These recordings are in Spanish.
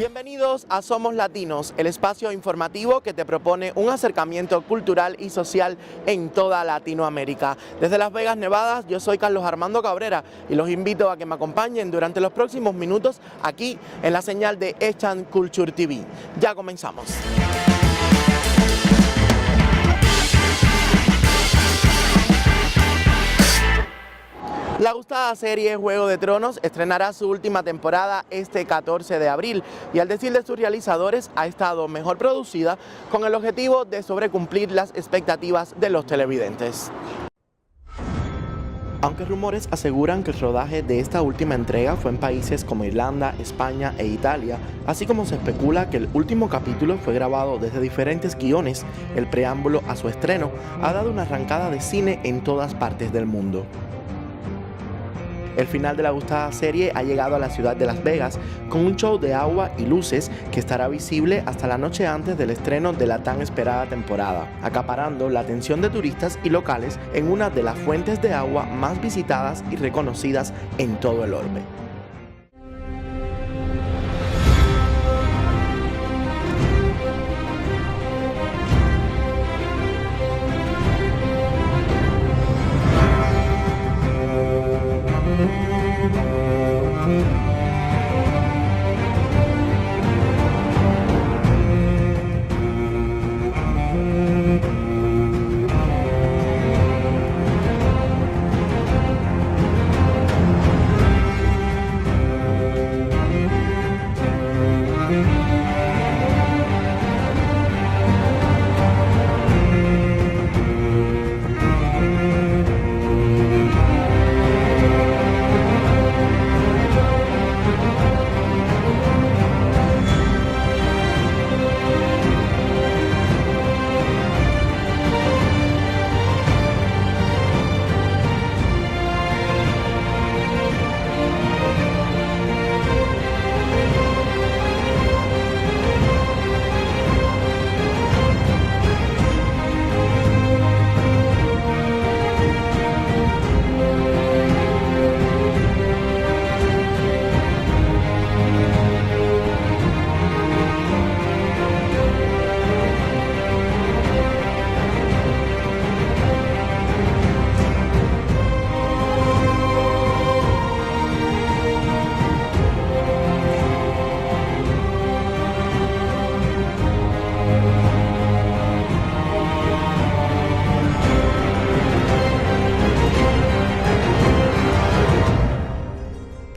Bienvenidos a Somos Latinos, el espacio informativo que te propone un acercamiento cultural y social en toda Latinoamérica. Desde Las Vegas, Nevada, yo soy Carlos Armando Cabrera y los invito a que me acompañen durante los próximos minutos aquí en la señal de Echan Culture TV. Ya comenzamos. La gustada serie Juego de Tronos estrenará su última temporada este 14 de abril y al decir de sus realizadores ha estado mejor producida con el objetivo de sobrecumplir las expectativas de los televidentes. Aunque rumores aseguran que el rodaje de esta última entrega fue en países como Irlanda, España e Italia, así como se especula que el último capítulo fue grabado desde diferentes guiones, el preámbulo a su estreno ha dado una arrancada de cine en todas partes del mundo. El final de la gustada serie ha llegado a la ciudad de Las Vegas con un show de agua y luces que estará visible hasta la noche antes del estreno de la tan esperada temporada, acaparando la atención de turistas y locales en una de las fuentes de agua más visitadas y reconocidas en todo el orbe.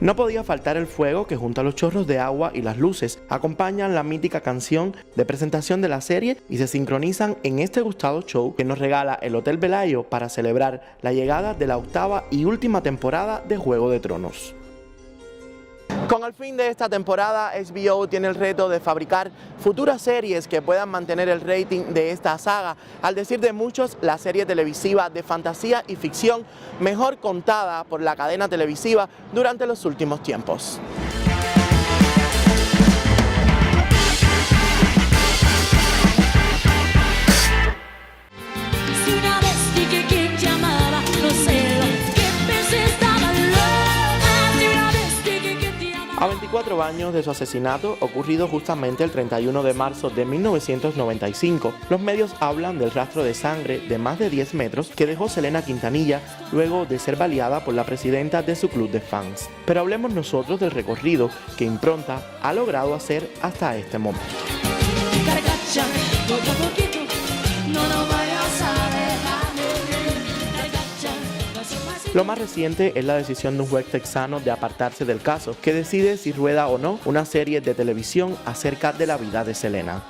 No podía faltar el fuego que junto a los chorros de agua y las luces acompañan la mítica canción de presentación de la serie y se sincronizan en este gustado show que nos regala el Hotel Velayo para celebrar la llegada de la octava y última temporada de Juego de Tronos. Con el fin de esta temporada, HBO tiene el reto de fabricar futuras series que puedan mantener el rating de esta saga. Al decir de muchos, la serie televisiva de fantasía y ficción mejor contada por la cadena televisiva durante los últimos tiempos. A 24 años de su asesinato, ocurrido justamente el 31 de marzo de 1995, los medios hablan del rastro de sangre de más de 10 metros que dejó Selena Quintanilla luego de ser baleada por la presidenta de su club de fans. Pero hablemos nosotros del recorrido que Impronta ha logrado hacer hasta este momento. Lo más reciente es la decisión de un juez texano de apartarse del caso, que decide si rueda o no una serie de televisión acerca de la vida de Selena.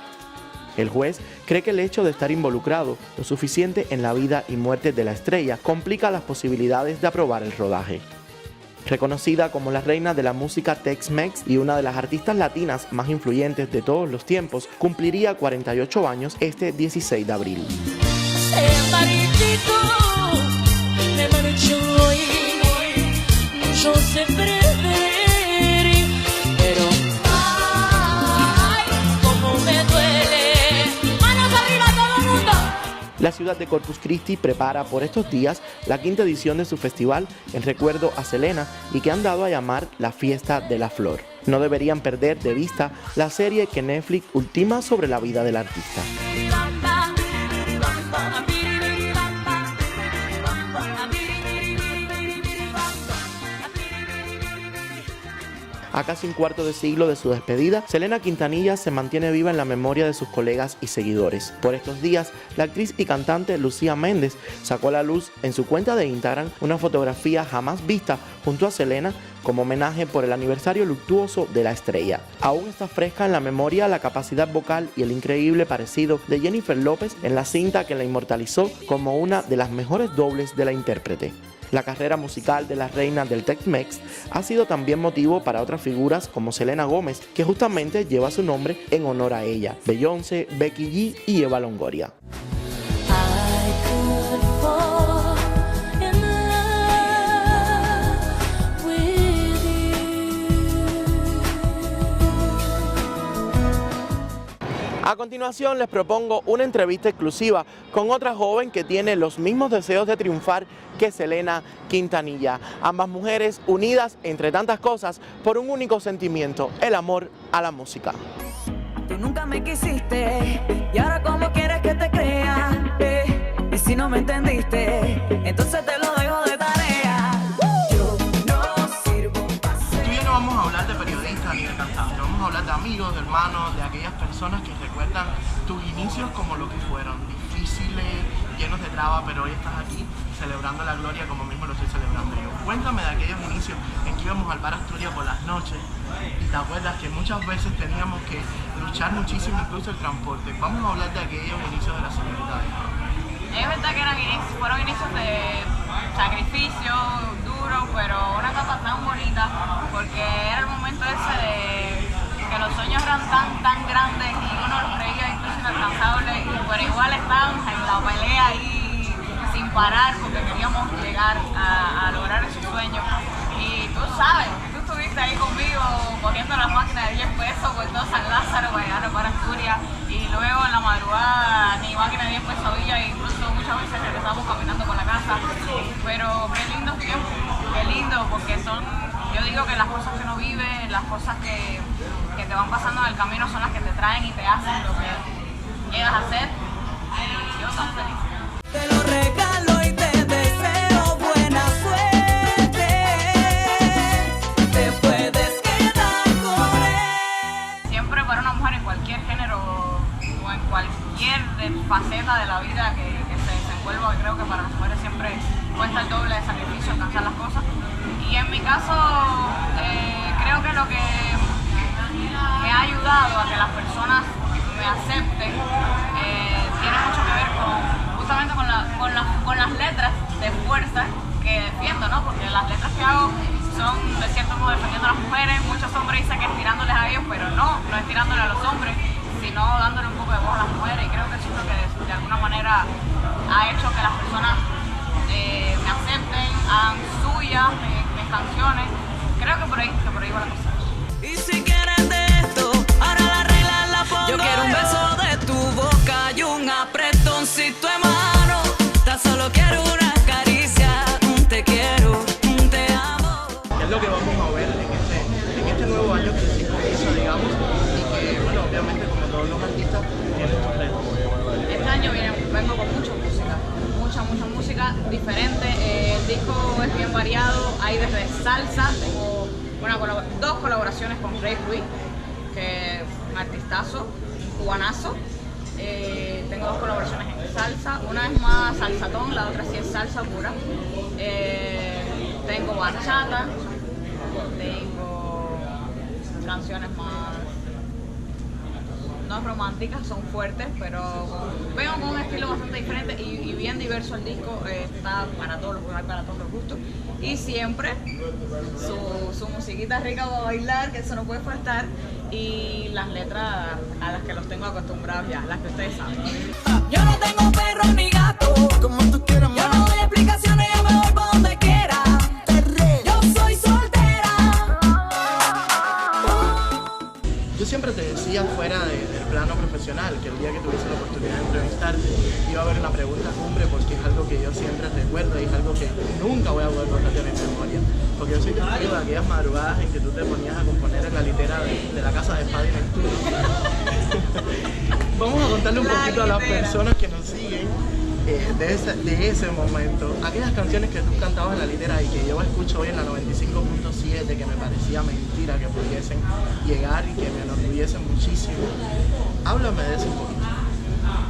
El juez cree que el hecho de estar involucrado lo suficiente en la vida y muerte de la estrella complica las posibilidades de aprobar el rodaje. Reconocida como la reina de la música Tex-Mex y una de las artistas latinas más influyentes de todos los tiempos, cumpliría 48 años este 16 de abril. La ciudad de Corpus Christi prepara por estos días la quinta edición de su festival en recuerdo a Selena y que han dado a llamar la Fiesta de la Flor. No deberían perder de vista la serie que Netflix ultima sobre la vida del artista. A casi un cuarto de siglo de su despedida, Selena Quintanilla se mantiene viva en la memoria de sus colegas y seguidores. Por estos días, la actriz y cantante Lucía Méndez sacó a la luz en su cuenta de Instagram una fotografía jamás vista junto a Selena como homenaje por el aniversario luctuoso de la estrella. Aún está fresca en la memoria la capacidad vocal y el increíble parecido de Jennifer López en la cinta que la inmortalizó como una de las mejores dobles de la intérprete. La carrera musical de la reina del Tex-Mex ha sido también motivo para otras figuras como Selena Gómez, que justamente lleva su nombre en honor a ella, Beyoncé, Becky G y Eva Longoria. A continuación les propongo una entrevista exclusiva con otra joven que tiene los mismos deseos de triunfar que Selena Quintanilla. Ambas mujeres unidas entre tantas cosas por un único sentimiento, el amor a la música. Tú nunca me quisiste y ahora cómo quieres que te crea, y si no me entendiste, entonces te lo dejo de tarea. Yo no sirvo para ser. Tú y yo no vamos a hablar de periodistas ni de cantantes, vamos a hablar de amigos, de hermanos, de aquellas personas que recuerdan tus inicios como lo que fueron, difíciles, llenos de trabas, pero hoy estás aquí celebrando la gloria como mismo lo estoy celebrando yo. Cuéntame de aquellos inicios en que íbamos al bar Asturias por las noches y te acuerdas que muchas veces teníamos que luchar muchísimo incluso el transporte. Vamos a hablar de aquellos inicios de la señorita. Es verdad que fueron inicios de sacrificio, duro, pero una etapa tan bonita porque era el momento ese de que los sueños eran tan grandes y uno los creía incluso inalcanzables, pero igual estaban en la pelea ahí sin parar porque queríamos llegar a lograr esos sueños. Y tú sabes, tú estuviste ahí conmigo corriendo las máquinas de 10 pesos por todo San Lázaro, Guayana, para Asturias, y luego en la madrugada ni máquina de 10 pesos había, e incluso muchas veces regresamos caminando por la casa. Pero qué lindo tiempo, qué lindo, porque son, yo digo que las cosas que uno vive, las cosas que te van pasando en el camino son las que te traen y te hacen lo que llegas a hacer. Y yo tan feliz. Te lo regalo y te deseo buena suerte. Te puedes quedar con él. Siempre para una mujer en cualquier género o en cualquier faceta de la vida que se desenvuelva, creo que para las mujeres siempre cuesta el doble de sacrificio alcanzar las cosas. Y en mi caso, creo que lo que me ha ayudado a que las personas me acepten tiene mucho que ver justamente con las letras de fuerza que defiendo, ¿no? Porque las letras que hago son de cierto modo defendiendo a las mujeres. Muchos hombres dicen que es tirándoles a ellos, pero no es tirándole a los hombres, sino dándole un poco de voz a las mujeres. Y creo que eso es lo que de alguna manera ha hecho que las personas me acepten, hagan suyas mis canciones. Creo que por ahí va la cosa. Y si quieres de esto, ahora la regla la pongo. Yo quiero un beso de tu boca y un apretoncito de mano. Tan solo quiero una caricia, un te quiero, un te amo. ¿Qué es lo que vamos a ver en este nuevo año que se comienza, digamos, y que, bueno, obviamente como todos los artistas tienen sus retos? Este año vengo con mucha música diferente. El disco es bien variado, hay desde salsa, tengo dos colaboraciones con Rey Ruiz, que es un artistazo, un cubanazo. Tengo dos colaboraciones en salsa, una es más salsatón, la otra sí es salsa pura. Tengo bachata, tengo canciones más no románticas, son fuertes, pero vengo con un estilo bastante diferente y bien diverso. El disco está para todos los gustos, y siempre su musiquita rica para bailar, que eso no puede faltar, y las letras a las que los tengo acostumbrados ya, las que ustedes saben. Yo no tengo perro ni gato, como tú quieras, yo no doy explicaciones, yo me voy pa' donde quiera. Yo soy soltera. Yo siempre te decía fuera del plano profesional que el día que tuviese la oportunidad de entrevistarte iba a haber una pregunta cumbre, porque es algo que yo siempre recuerdo y es algo que nunca voy a poder borrar de mi memoria. porque yo soy testigo de aquellas madrugadas en que tú te ponías a componer en la litera de la casa de Paddy Neptuno. Vamos a contarle un poquito a las personas que nos siguen de ese momento, aquellas canciones que tú cantabas en la litera y que yo escucho hoy en la 95.7, que me parecía mentira que pudiesen llegar y que me enorgullecen muchísimo. Háblame de eso un poquito.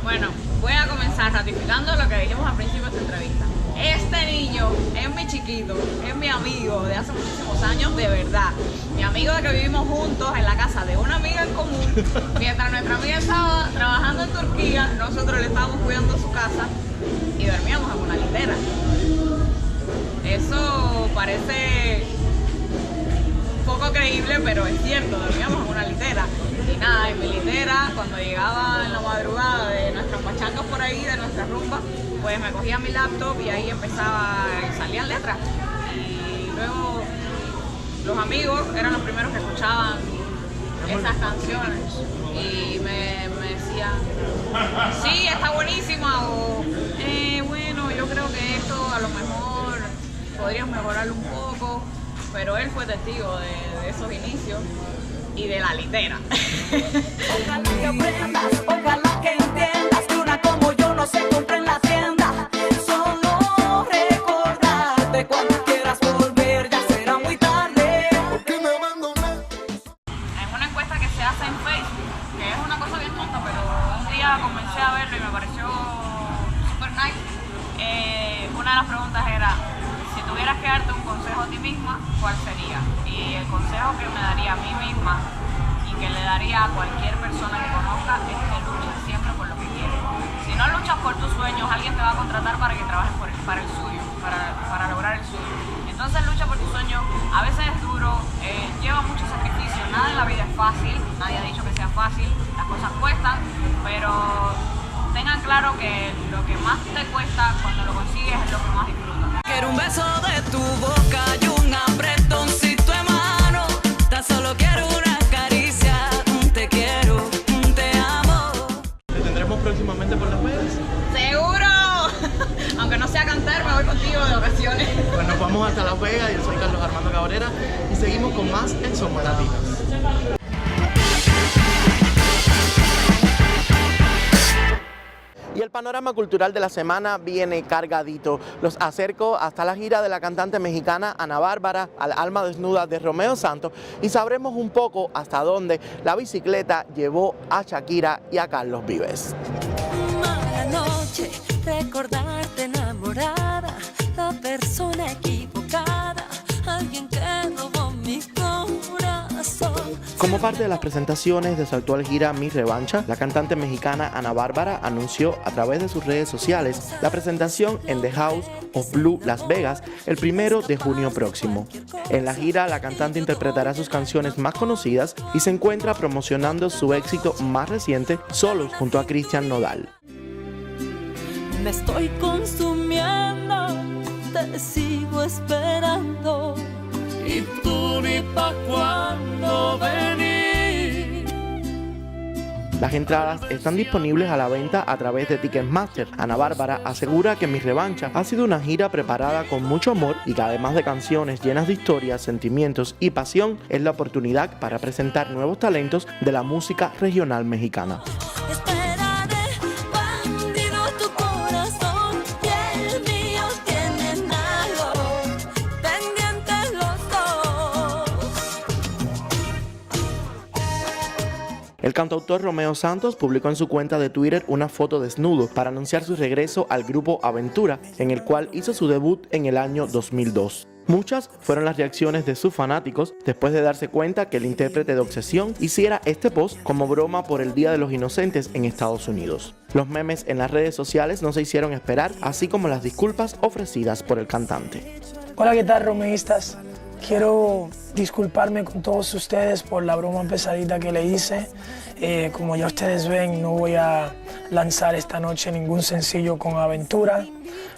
Bueno, voy a comenzar ratificando lo que dijimos al principio de esta entrevista. Este niño es mi chiquito, es mi amigo de hace muchísimos años, de verdad. Mi amigo de que vivimos juntos en la casa de una amiga en común. Mientras nuestra amiga estaba trabajando en Turquía, nosotros le estábamos cuidando su casa y dormíamos en una litera. Eso parece poco creíble, pero es cierto, dormíamos en una litera. Y nada, en mi litera, cuando llegaba en la madrugada de nuestras pachangas por ahí, de nuestras rumbas, pues me cogía mi laptop y ahí salían letras. Y luego los amigos eran los primeros que escuchaban esas canciones y me decían, sí, está buenísima, o bueno, yo creo que esto a lo mejor podrías mejorarlo un poco, pero él fue testigo de esos inicios y de la litera. Ojalá que aprendas, ojalá que entiendas que una como yo no se compra en la tienda. Solo recordarte cuando quieras volver, ya será muy tarde. ¿Por qué me abandonaste? En una encuesta que se hace en Facebook, que es una cosa bien tonta, pero un día comencé a verlo y me pareció super nice. Una de las preguntas era, si tuvieras que darte un consejo a ti misma, ¿cuál sería? Y el consejo que me daría a mí misma y que le daría a cualquier persona que conozca es que luches siempre por lo que quieres. Si no luchas por tus sueños, alguien te va a contratar para que trabajes para el suyo, para lograr el suyo. Entonces lucha por tus sueños, a veces es duro, lleva mucho sacrificio, nada en la vida es fácil, nadie ha dicho que sea fácil, las cosas cuestan, pero tengan claro que lo que más te cuesta cuando lo consigues es lo que más disfrutas. Quiero un beso de tu boca y un apretoncito de mano. Tan solo quiero una caricia, un te quiero, un te amo. ¿Te tendremos próximamente por Las Vegas? ¡Seguro! Aunque no sea cantar, me voy contigo de ocasiones. Pues nos vamos hasta Las Vegas. Yo soy Carlos Armando Cabrera y seguimos con más en Somos Latinos. Y el panorama cultural de la semana viene cargadito. Los acerco hasta la gira de la cantante mexicana Ana Bárbara, al alma desnuda de Romeo Santos, y sabremos un poco hasta dónde la bicicleta llevó a Shakira y a Carlos Vives. Mala noche, recordarte enamorada, la persona equivocada, alguien que robó mi corazón. Como parte de las presentaciones de su actual gira Mi Revancha, la cantante mexicana Ana Bárbara anunció a través de sus redes sociales la presentación en The House of Blue Las Vegas el 1 de junio próximo. En la gira, la cantante interpretará sus canciones más conocidas y se encuentra promocionando su éxito más reciente, Solos, junto a Cristian Nodal. Me estoy consumiendo, te sigo esperando. Y tú ni pa' cuándo venir. Las entradas están disponibles a la venta a través de Ticketmaster. Ana Bárbara asegura que Mi Revancha ha sido una gira preparada con mucho amor y que además de canciones llenas de historias, sentimientos y pasión, es la oportunidad para presentar nuevos talentos de la música regional mexicana. El cantautor Romeo Santos publicó en su cuenta de Twitter una foto desnudo para anunciar su regreso al grupo Aventura, en el cual hizo su debut en el año 2002. Muchas fueron las reacciones de sus fanáticos después de darse cuenta que el intérprete de Obsesión hiciera este post como broma por el Día de los Inocentes en Estados Unidos. Los memes en las redes sociales no se hicieron esperar, así como las disculpas ofrecidas por el cantante. Hola, ¿qué tal, romeístas? Quiero disculparme con todos ustedes por la broma pesadita que le hice. Como ya ustedes ven, no voy a lanzar esta noche ningún sencillo con Aventura.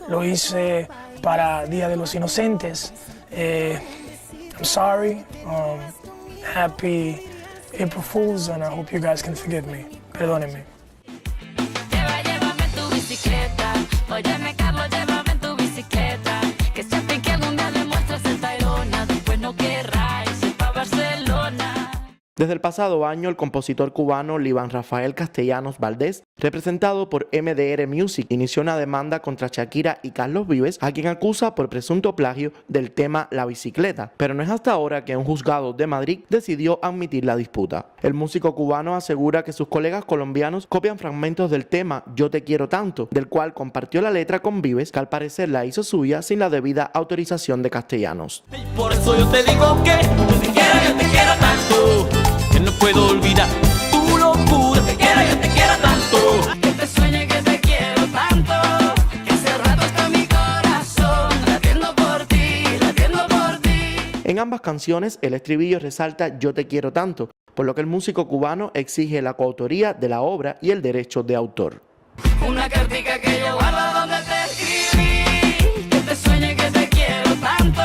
Lo hice para Día de los Inocentes. I'm sorry. Happy April Fools, and I hope you guys can forgive me. Perdónenme. Llévame en tu bicicleta. Óyeme, Carlos, llévame en tu bicicleta. Que siempre que algún día demuestres el Tayrona. Desde el pasado año, el compositor cubano Liván Rafael Castellanos Valdés, representado por MDR Music, inició una demanda contra Shakira y Carlos Vives, a quien acusa por presunto plagio del tema La Bicicleta, pero no es hasta ahora que un juzgado de Madrid decidió admitir la disputa. El músico cubano asegura que sus colegas colombianos copian fragmentos del tema Yo te quiero tanto, del cual compartió la letra con Vives, que al parecer la hizo suya sin la debida autorización de Castellanos. Por eso yo te digo que yo te quiero tanto, que no puedo olvidar tu locura. Yo te quiero tanto, Que te sueñe que te quiero tanto, que hace rato está mi corazón latiendo por ti, latiendo por ti. En ambas canciones, el estribillo resalta Yo te quiero tanto, por lo que el músico cubano exige la coautoría de la obra y el derecho de autor. Una cartica que yo guardo donde te escribí, que te sueñe que te quiero tanto.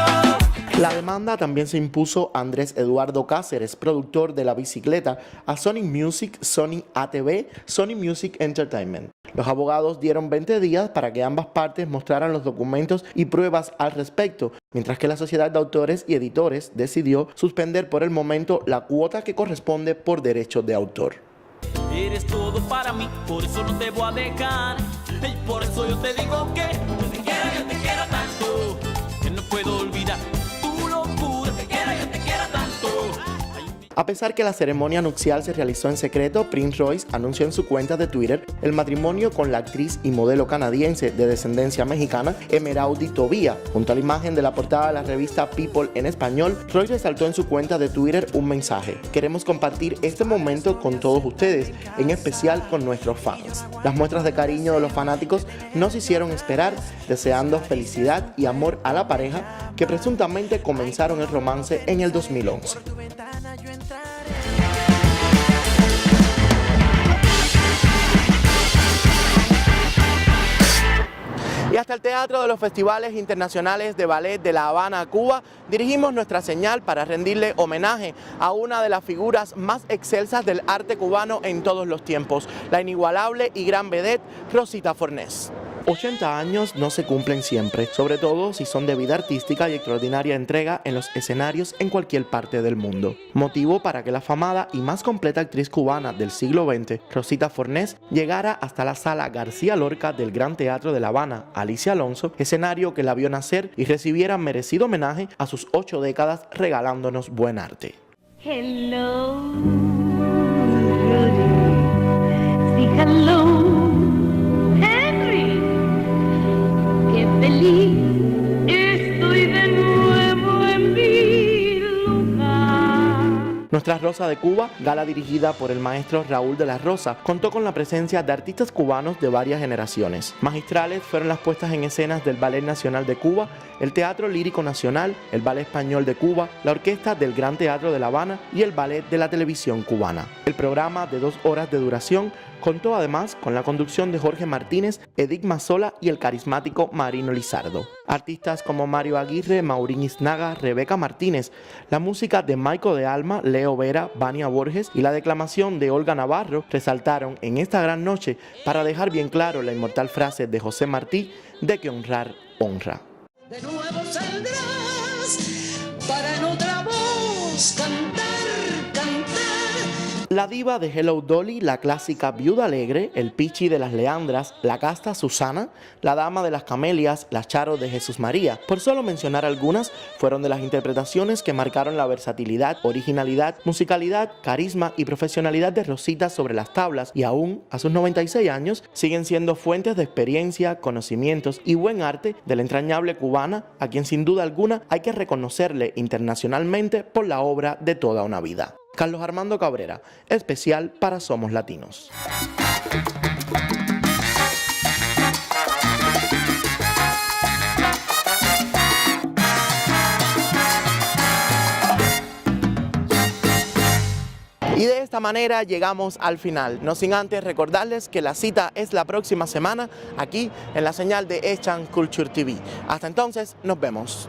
La demanda también se impuso a Andrés Eduardo Cáceres, productor de La Bicicleta, a Sony Music, Sony ATV, Sony Music Entertainment. Los abogados dieron 20 días para que ambas partes mostraran los documentos y pruebas al respecto, mientras que la Sociedad de Autores y Editores decidió suspender por el momento la cuota que corresponde por derechos de autor. eres todo para mí, por eso no te voy a dejar. Y por eso yo te digo que yo te quiero tanto, que no puedo olvidar tu locura. Yo te quiero tanto. A pesar que la ceremonia nupcial se realizó en secreto, Prince Royce anunció en su cuenta de Twitter el matrimonio con la actriz y modelo canadiense de descendencia mexicana Emeraudy Tobía. Junto a la imagen de la portada de la revista People en español, Royce resaltó en su cuenta de Twitter un mensaje: queremos compartir este momento con todos ustedes, en especial con nuestros fans. Las muestras de cariño de los fanáticos no se hicieron esperar, deseando felicidad y amor a la pareja que presuntamente comenzaron el romance en el 2011. Y hasta el Teatro de los Festivales Internacionales de Ballet de La Habana, Cuba, dirigimos nuestra señal para rendirle homenaje a una de las figuras más excelsas del arte cubano en todos los tiempos, la inigualable y gran vedette Rosita Fornés. 80 años no se cumplen siempre, sobre todo si son de vida artística y extraordinaria entrega en los escenarios en cualquier parte del mundo. Motivo para que la afamada y más completa actriz cubana del siglo XX, Rosita Fornés, llegara hasta la Sala García Lorca del Gran Teatro de La Habana, Alicia Alonso, escenario que la vio nacer, y recibiera merecido homenaje a sus 8 décadas regalándonos buen arte. Hello, Rudy. Sí, hello, Henry. Qué feliz estoy de nuevo en mi lugar. Nuestra Rosa de Cuba, gala dirigida por el maestro Raúl de la Rosa, contó con la presencia de artistas cubanos de varias generaciones. Magistrales fueron las puestas en escenas del Ballet Nacional de Cuba, el Teatro Lírico Nacional, el Ballet Español de Cuba, la Orquesta del Gran Teatro de La Habana y el Ballet de la Televisión Cubana. El programa, de 2 horas de duración, contó además con la conducción de Jorge Martínez, Edith Mazola y el carismático Marino Lizardo. Artistas como Mario Aguirre, Maurín Iznaga, Rebeca Martínez, la música de Maico de Alma, Leo Vera, Vania Borges y la declamación de Olga Navarro resaltaron en esta gran noche para dejar bien claro la inmortal frase de José Martí de que honrar honra. De nuevo saldrás para en otra voz cantar, cantar. La diva de Hello Dolly, la clásica Viuda Alegre, el Pichi de las Leandras, la casta Susana, la Dama de las Camelias, la Charo de Jesús María, por solo mencionar algunas, fueron de las interpretaciones que marcaron la versatilidad, originalidad, musicalidad, carisma y profesionalidad de Rosita sobre las tablas, y aún, a sus 96 años, siguen siendo fuentes de experiencia, conocimientos y buen arte de la entrañable cubana, a quien sin duda alguna hay que reconocerle internacionalmente por la obra de toda una vida. Carlos Armando Cabrera, especial para Somos Latinos. Y de esta manera llegamos al final, no sin antes recordarles que la cita es la próxima semana aquí en la señal de Echan Culture TV. Hasta entonces, nos vemos.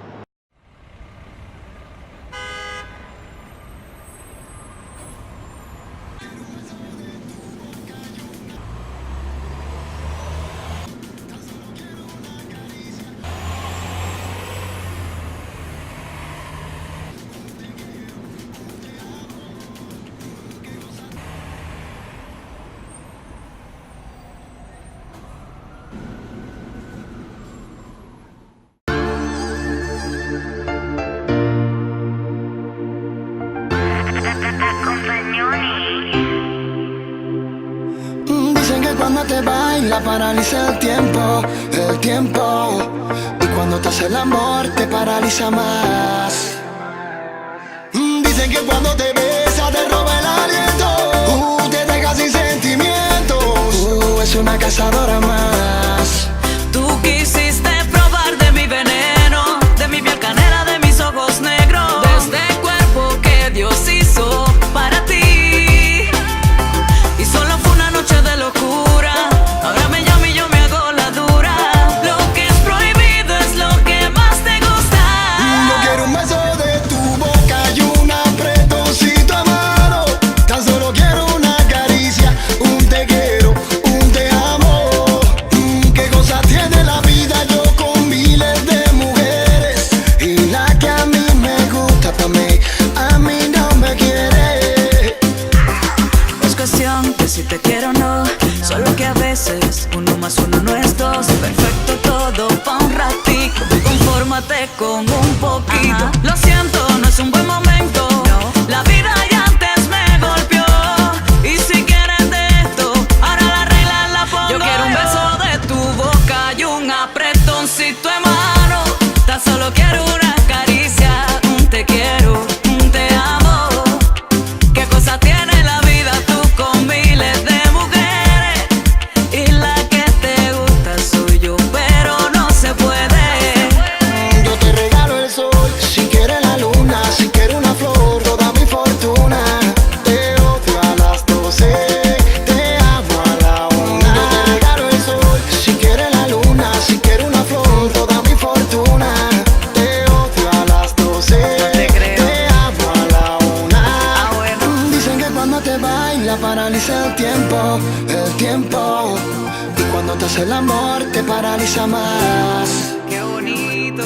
cuando te baila paraliza el tiempo, el tiempo. Y cuando te hace el amor te paraliza más. Dicen que cuando te besa te roba el aliento, te deja sin sentimientos, es una cazadora más. Tú quisiste probar de mi veneno, de mi piel canela, de mis ojos negros, de este cuerpo que Dios hizo para ti. Y solo fue una noche de locura, ahora me llamo y yo me hago la dura. Lo que es prohibido es lo que más te gusta. Yo quiero un beso de tu boca y un apretoncito a mano. Tan solo quiero una caricia, un te quiero, un te amo. Qué cosa tiene la vida, yo con miles de mujeres, y la que a mí me gusta pa' mí, a mí no me quiere. Es cuestión de si te quiero o no, solo que a veces 1 más 1 no es 2. Perfecto todo pa' un ratito, confórmate con un poquito. Lo siento, no es un buen momento, la vida ya antes me golpeó. Y si quieres de esto, ahora la regla la pongo yo. Quiero un beso de tu boca y un apretoncito de mano. Tan solo quiero una caricia, un te quiero, un te amo. ¿Qué cosa tiene la vida tú con miles de mujeres? Y la que te gusta soy yo, pero no se puede. Yo te regalo el sol, si quieres la luna, si quieres una flor, toda mi fortuna. Te odio a las 12, te amo a la 1. Yo te regalo el sol, si quieres la luna, si quieres una flor, toda mi fortuna. Te odio a las 12, te amo a la 1. Dicen que cuando te baila paraliza el tiempo, el tiempo. Y cuando te hace el amor te paraliza más. Qué bonito.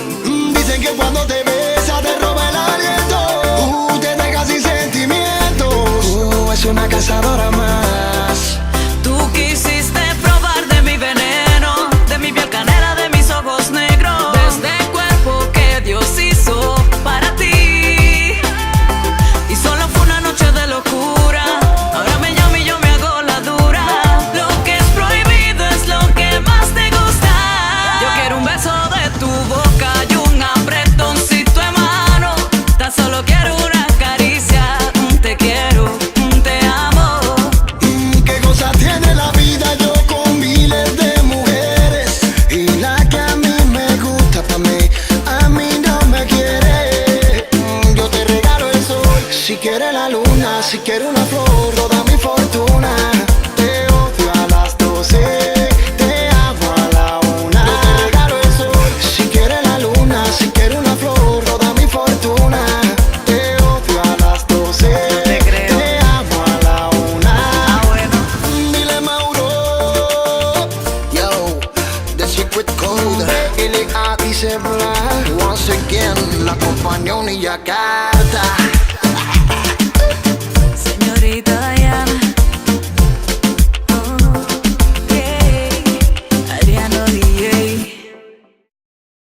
Dicen que cuando te besa te roba el aliento, te deja sin sentimientos, es una cazadora más. Tú quisiste probar de mi veneno, de mi piel canela, de mis ojos negros, de este cuerpo que Dios hizo para ti. Y solo fue una noche de locura, ahora me llamo y yo me hago la dura. Lo que es prohibido es lo que más te gusta. Yo quiero un beso de tu boca y un apretoncito de mano. Tan solo quiero una caricia, un te quiero, un te amo. Qué cosa tiene la vida, yo con miles de mujeres, y la que a mí me gusta pa' mí, a mí no me quiere. Yo te regalo el sol, si quieres la luna, si quieres una flor, toda mi fortuna. Te odio a las 12, te amo a la 1. Yo te regalo el sol, si quieres la luna, si quieres una flor, toda mi fortuna. Te odio a las 12, te amo a la 1. Dile Mauro, yo, the secret code, L.A. dice Black. Once again, la compañía y acá.